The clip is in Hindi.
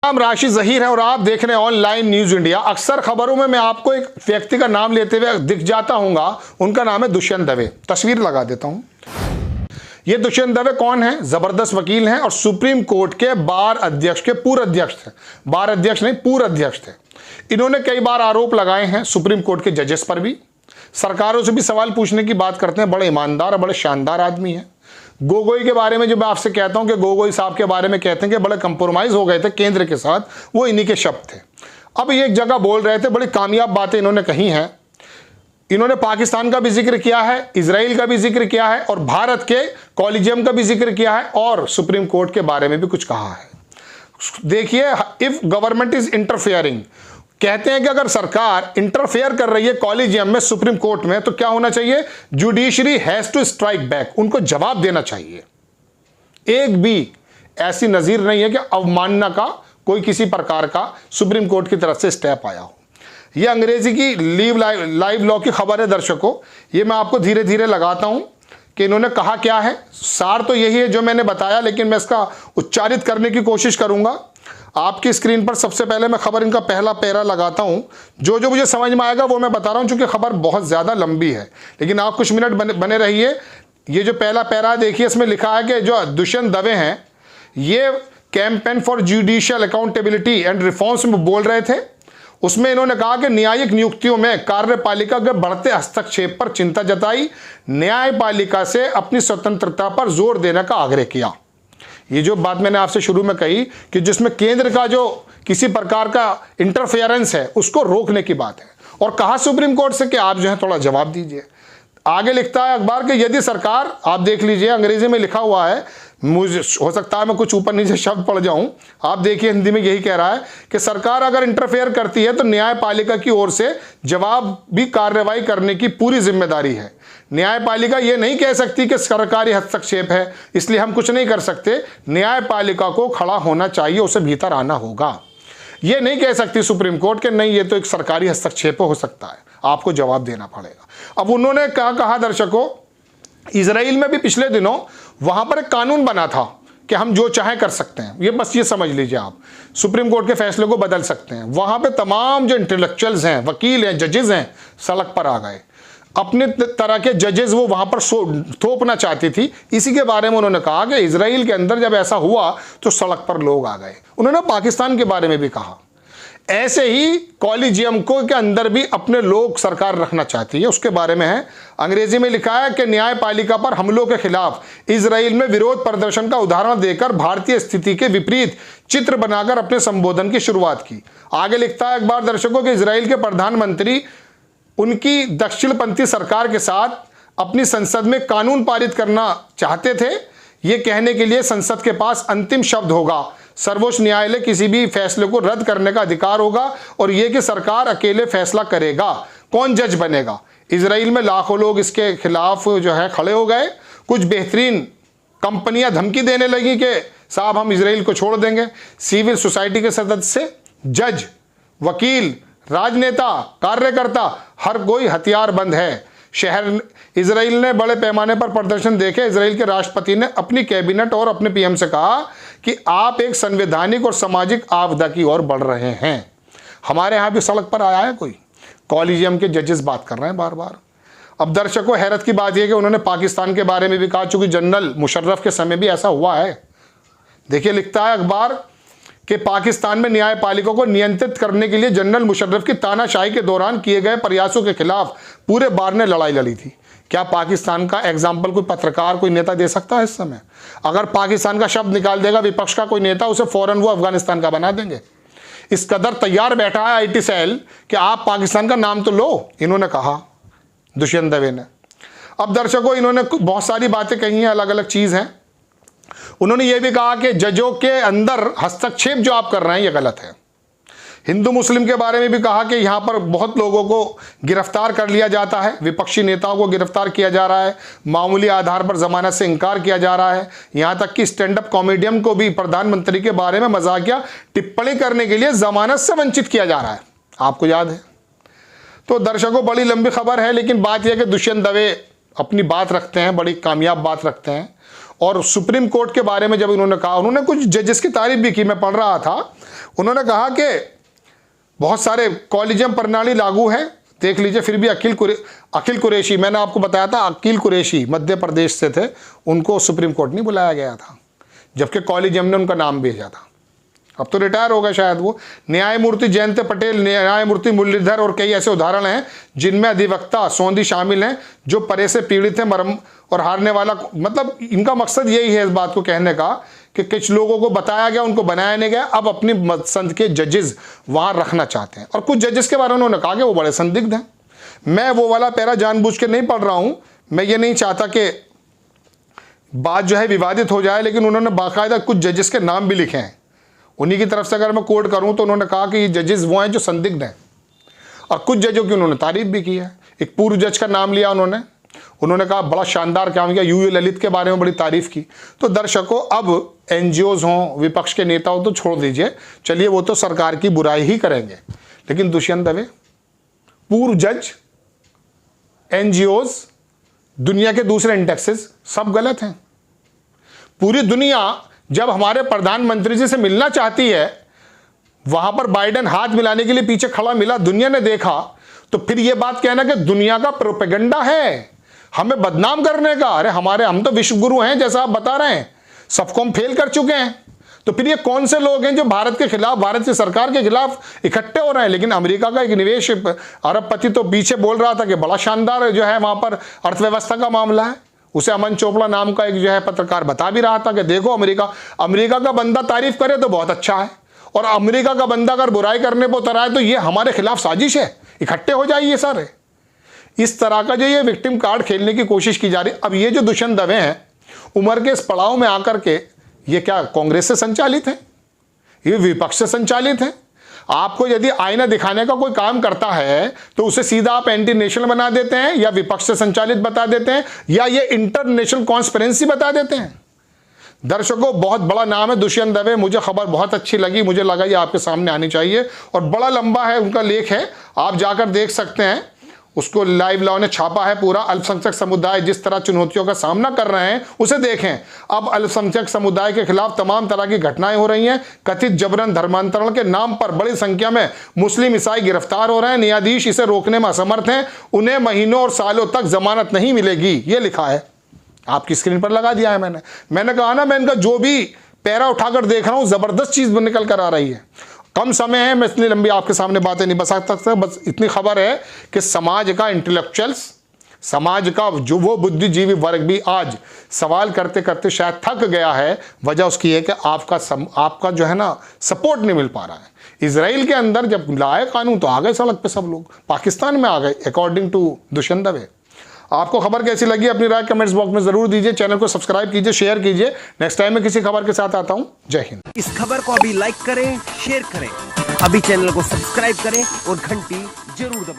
नाम राशि जहीर है और आप देख रहे हैं ऑनलाइन न्यूज इंडिया। अक्सर खबरों में मैं आपको एक व्यक्ति का नाम लेते हुए दिख जाता हूंगा, उनका नाम है दुष्यंत दवे। तस्वीर लगा देता हूं। ये दुष्यंत दवे कौन है? जबरदस्त वकील हैं और सुप्रीम कोर्ट के बार अध्यक्ष के पूर्व अध्यक्ष थे। बार अध्यक्ष नहीं, पूर्व अध्यक्ष थे। इन्होंने कई बार आरोप लगाए हैं सुप्रीम कोर्ट के जजेस पर भी, सरकारों से भी सवाल पूछने की बात करते हैं। बड़े ईमानदार और बड़े शानदार आदमी हैं। गोगोई के बारे में जो मैं आपसे कहता हूं कि गोगोई साहब के बारे में कहते हैं कि बड़े कंप्रोमाइज हो गए थे केंद्र के साथ, वो इन्हीं के शब्द थे। अब ये एक जगह बोल रहे थे, बड़ी कामयाब बातें इन्होंने कही हैं। इन्होंने पाकिस्तान का भी जिक्र किया है, इजराइल का भी जिक्र किया है और भारत के कॉलेजियम का भी जिक्र किया है और सुप्रीम कोर्ट के बारे में भी कुछ कहा है। देखिए, इफ गवर्नमेंट इज इंटरफेयरिंग, कहते हैं कि अगर सरकार इंटरफेयर कर रही है कॉलेजियम में, सुप्रीम कोर्ट में, तो क्या होना चाहिए? Judiciary has to strike back, उनको जवाब देना चाहिए। एक भी ऐसी नजीर नहीं है कि अवमानना का कोई किसी प्रकार का सुप्रीम कोर्ट की तरफ से स्टेप आया हो। यह अंग्रेजी की लाइव लॉ की खबर है दर्शकों। ये मैं आपको धीरे धीरे लगाता हूं कि इन्होंने कहा क्या है। सार तो यही है जो मैंने बताया, लेकिन मैं इसका उच्चारित करने की कोशिश करूंगा। आपकी स्क्रीन पर सबसे पहले मैं खबर इनका पहला पैरा लगाता हूं। जो जो मुझे समझ में आएगा वो मैं बता रहा हूं, चूंकि खबर बहुत ज्यादा लंबी है, लेकिन आप कुछ मिनट बने रहिए। ये जो पहला पैरा देखिए, इसमें लिखा है कि जो दुष्यंत दवे हैं, ये campaign for judicial accountability and reforms में बोल रहे थे। उसमें इन्होंने कहा कि न्यायिक नियुक्तियों में कार्यपालिका के बढ़ते हस्तक्षेप पर चिंता जताई, न्यायपालिका से अपनी स्वतंत्रता पर जोर देने का आग्रह किया। ये जो बात मैंने आपसे शुरू में कही कि जिसमें केंद्र का जो किसी प्रकार का इंटरफेरेंस है, उसको रोकने की बात है। और कहा सुप्रीम कोर्ट से कि आप जो है थोड़ा जवाब दीजिए। आगे लिखता है अखबार कि यदि सरकार, आप देख लीजिए अंग्रेजी में लिखा हुआ है, मुझे हो सकता है मैं कुछ ऊपर नीचे शब्द पढ़ जाऊं, आप देखिए हिंदी में यही कह रहा है कि सरकार अगर इंटरफेयर करती है तो न्यायपालिका की ओर से जवाब भी कार्रवाई करने की पूरी जिम्मेदारी है। न्यायपालिका ये नहीं कह सकती कि सरकारी हस्तक्षेप है इसलिए हम कुछ नहीं कर सकते। न्यायपालिका को खड़ा होना चाहिए, उसे भीतर आना होगा। ये नहीं कह सकती सुप्रीम कोर्ट के नहीं, ये तो एक सरकारी हस्तक्षेप हो सकता है, आपको जवाब देना पड़ेगा। अब उन्होंने कहा दर्शकों, इजराइल में भी पिछले दिनों वहां पर एक कानून बना था कि हम जो चाहे कर सकते हैं। ये बस ये समझ लीजिए, आप सुप्रीम कोर्ट के फैसले को बदल सकते हैं। वहां पे तमाम जो इंटेलेक्चुअल्स हैं, वकील हैं, जजेस हैं, सड़क पर आ गए। अपने तरह के जजेस वो वहां पर थोपना चाहती थी। इसी के बारे में उन्होंने कहा कि इजराइल के अंदर जब ऐसा हुआ तो सड़क पर लोग आ गए। उन्होंने पाकिस्तान के बारे में भी कहा। ऐसे ही कॉलेजियम को के अंदर भी अपने लोग सरकार रखना चाहती है, उसके बारे में है। अंग्रेजी में लिखा है कि न्यायपालिका पर हमलों के खिलाफ इजराइल में विरोध प्रदर्शन का उदाहरण देकर भारतीय स्थिति के विपरीत चित्र बनाकर अपने संबोधन की शुरुआत की। आगे लिखता है अखबार दर्शकों कि इजराइल के प्रधानमंत्री उनकी दक्षिणपंथी सरकार के साथ अपनी संसद में कानून पारित करना चाहते थे। ये कहने के लिए संसद के पास अंतिम शब्द होगा। सर्वोच्च न्यायालय किसी भी फैसले को रद्द करने का अधिकार होगा और यह कि सरकार अकेले फैसला करेगा कौन जज बनेगा। इजराइल में लाखों लोग इसके खिलाफ जो है खड़े हो गए। कुछ बेहतरीन कंपनियां धमकी देने लगी कि साहब हम इजराइल को छोड़ देंगे। सिविल सोसाइटी के सदस्य, जज, वकील, राजनेता, कार्यकर्ता, हर कोई हथियारबंद है। शहर इजराइल ने बड़े पैमाने पर प्रदर्शन देखे। इजराइल के राष्ट्रपति ने अपनी कैबिनेट और अपने पीएम से कहा कि आप एक संवैधानिक और सामाजिक आपदा की ओर बढ़ रहे हैं। हमारे यहां भी सड़क पर आया है कोई, कॉलेजियम के जजेस बात कर रहे हैं बार बार। अब दर्शकों, हैरत की बात यह कि उन्होंने पाकिस्तान के बारे में भी कहा, चूंकि जनरल मुशर्रफ के समय भी ऐसा हुआ है। देखिए, लिखता है अखबार कि पाकिस्तान में न्यायपालिका को नियंत्रित करने के लिए जनरल मुशर्रफ की तानाशाही के दौरान किए गए प्रयासों के खिलाफ पूरे बार ने लड़ाई लड़ी थी। क्या पाकिस्तान का एग्जाम्पल कोई पत्रकार, कोई नेता दे सकता है इस समय? अगर पाकिस्तान का शब्द निकाल देगा विपक्ष का कोई नेता, उसे फौरन वो अफगानिस्तान का बना देंगे। इस कदर तैयार बैठा है आईटी सेल कि आप पाकिस्तान का नाम तो लो, इन्होंने कहा दुष्यंत दवे ने। अब दर्शकों, इन्होंने बहुत सारी बातें कही हैं, अलग अलग चीज हैं। उन्होंने ये भी कहा कि जजों के अंदर हस्तक्षेप जो आप कर रहे हैं ये गलत है। हिंदू मुस्लिम के बारे में भी कहा कि यहां पर बहुत लोगों को गिरफ्तार कर लिया जाता है, विपक्षी नेताओं को गिरफ्तार किया जा रहा है, मामूली आधार पर जमानत से इनकार किया जा रहा है। यहां तक कि स्टैंड अप कॉमेडियन को भी प्रधानमंत्री के बारे में मजाकिया टिप्पणी करने के लिए जमानत से वंचित किया जा रहा है, आपको याद है। तो दर्शकों, बड़ी लंबी खबर है, लेकिन बात यह कि दुष्यंत दवे अपनी बात रखते हैं, बड़ी कामयाब बात रखते हैं। और सुप्रीम कोर्ट के बारे में जब उन्होंने कहा, उन्होंने कुछ जजेस की तारीफ भी की। मैं पढ़ रहा था, उन्होंने कहा कि बहुत सारे कॉलेजियम प्रणाली लागू है, देख लीजिए, फिर भी अकील कुरैशी, मैंने आपको बताया था अकील कुरैशी मध्य प्रदेश से थे, उनको सुप्रीम कोर्ट नहीं बुलाया गया था, जबकि कॉलेजियम ने उनका नाम भेजा था। अब तो रिटायर हो गए शायद वो। न्यायमूर्ति जयंत पटेल, न्यायमूर्ति मुरलीधर और कई ऐसे उदाहरण हैं जिनमें अधिवक्ता सोंधी शामिल हैं जो परे से पीड़ित हैं, मरम और हारने वाला, मतलब इनका मकसद यही है इस बात को कहने का कि कुछ लोगों को बताया गया, उनको बनाया नहीं गया, अब अपनी पसंद के जजेस वहां रखना चाहते हैं। और कुछ जजेस के बारे में उन्होंने कहा कि वो बड़े संदिग्ध हैं। मैं वो वाला पैरा जानबूझ के नहीं पढ़ रहा हूं, मैं ये नहीं चाहता कि बात जो है विवादित हो जाए, लेकिन उन्होंने बाकायदा कुछ जजेस के नाम भी लिखे हैं। उन्हीं की तरफ से अगर मैं कोट करूं तो उन्होंने कहा कि ये जजेस वो हैं जो संदिग्ध हैं, और कुछ जजों की उन्होंने तारीफ भी की है। एक पूर्व जज का नाम लिया उन्होंने कहा बड़ा शानदार काम किया, यूयू ललित के बारे में बड़ी तारीफ की। तो दर्शकों, अब एनजीओज हों, विपक्ष के नेता हो तो छोड़ दीजिए, चलिए वो तो सरकार की बुराई ही करेंगे, लेकिन दुष्यंत दवे, पूर्व जज, एनजीओज, दुनिया के दूसरे इंडेक्सेस सब गलत हैं। पूरी दुनिया जब हमारे प्रधानमंत्री जी से मिलना चाहती है, वहां पर बाइडेन हाथ मिलाने के लिए पीछे खड़ा मिला, दुनिया ने देखा, तो फिर यह बात कहना कि दुनिया का प्रोपेगेंडा है हमें बदनाम करने का। अरे हम तो विश्व गुरु हैं जैसा आप बता रहे हैं, सबको हम फेल कर चुके हैं। तो फिर ये कौन से लोग हैं जो भारत के खिलाफ, भारत की सरकार के खिलाफ इकट्ठे हो रहे हैं? लेकिन अमेरिका का एक निवेश अरबपति तो पीछे बोल रहा था कि बड़ा शानदार जो है वहां पर अर्थव्यवस्था का मामला है। उसे अमन चोपड़ा नाम का एक जो है पत्रकार बता भी रहा था कि देखो अमेरिका का बंदा तारीफ करे तो बहुत अच्छा है, और अमेरिका का बंदा अगर बुराई करने पर उतर आए तो ये हमारे खिलाफ साजिश है, इकट्ठे हो जाइए सारे। इस तरह का जो ये विक्टिम कार्ड खेलने की कोशिश की जा रही। अब ये जो दुष्यंत दवे हैं, उम्र के इस पड़ाव में आकर के ये क्या कांग्रेस से संचालित है, ये विपक्ष से संचालित है? आपको यदि आईना दिखाने का कोई काम करता है तो उसे सीधा आप एंटी नेशनल बना देते हैं, या विपक्ष से संचालित बता देते हैं, या ये इंटरनेशनल कॉन्स्पिरेंसी बता देते हैं। दर्शकों, बहुत बड़ा नाम है दुष्यंत दवे, मुझे खबर बहुत अच्छी लगी, मुझे लगा ये आपके सामने आनी चाहिए, और बड़ा लंबा है उनका लेख है, आप जाकर देख सकते हैं। उसको लाइव लॉ ने छापा है पूरा। अल्पसंख्यक समुदाय जिस तरह चुनौतियों का सामना कर रहे हैं उसे देखें। अब अल्पसंख्यक समुदाय के खिलाफ तमाम तरह की घटनाएं हो रही हैं। कथित जबरन धर्मांतरण के नाम पर बड़ी संख्या में मुस्लिम ईसाई गिरफ्तार हो रहे हैं। न्यायाधीश इसे रोकने में असमर्थ हैं, उन्हें महीनों और सालों तक जमानत नहीं मिलेगी, ये लिखा है, आपकी स्क्रीन पर लगा दिया है मैंने कहा ना, मैं इनका जो भी पैरा उठाकर देख रहा हूं, जबरदस्त चीज निकल कर आ रही है। कम समय है, मैं इतनी लंबी आपके सामने बातें नहीं बता सकता, बस इतनी खबर है कि समाज का इंटेलेक्चुअल्स, समाज का जो वो बुद्धिजीवी वर्ग भी आज सवाल करते करते शायद थक गया है। वजह उसकी है कि आपका जो है ना सपोर्ट नहीं मिल पा रहा है। इजराइल के अंदर जब लाए कानून तो आ गए सड़क पे सब लोग, पाकिस्तान में आ गए अकॉर्डिंग टू दुष्यंत दवे। आपको खबर कैसी लगी अपनी राय कमेंट्स बॉक्स में जरूर दीजिए। चैनल को सब्सक्राइब कीजिए, शेयर कीजिए। नेक्स्ट टाइम मैं किसी खबर के साथ आता हूं। जय हिंद। इस खबर को अभी लाइक करें, शेयर करें, अभी चैनल को सब्सक्राइब करें और घंटी जरूर दबाएं।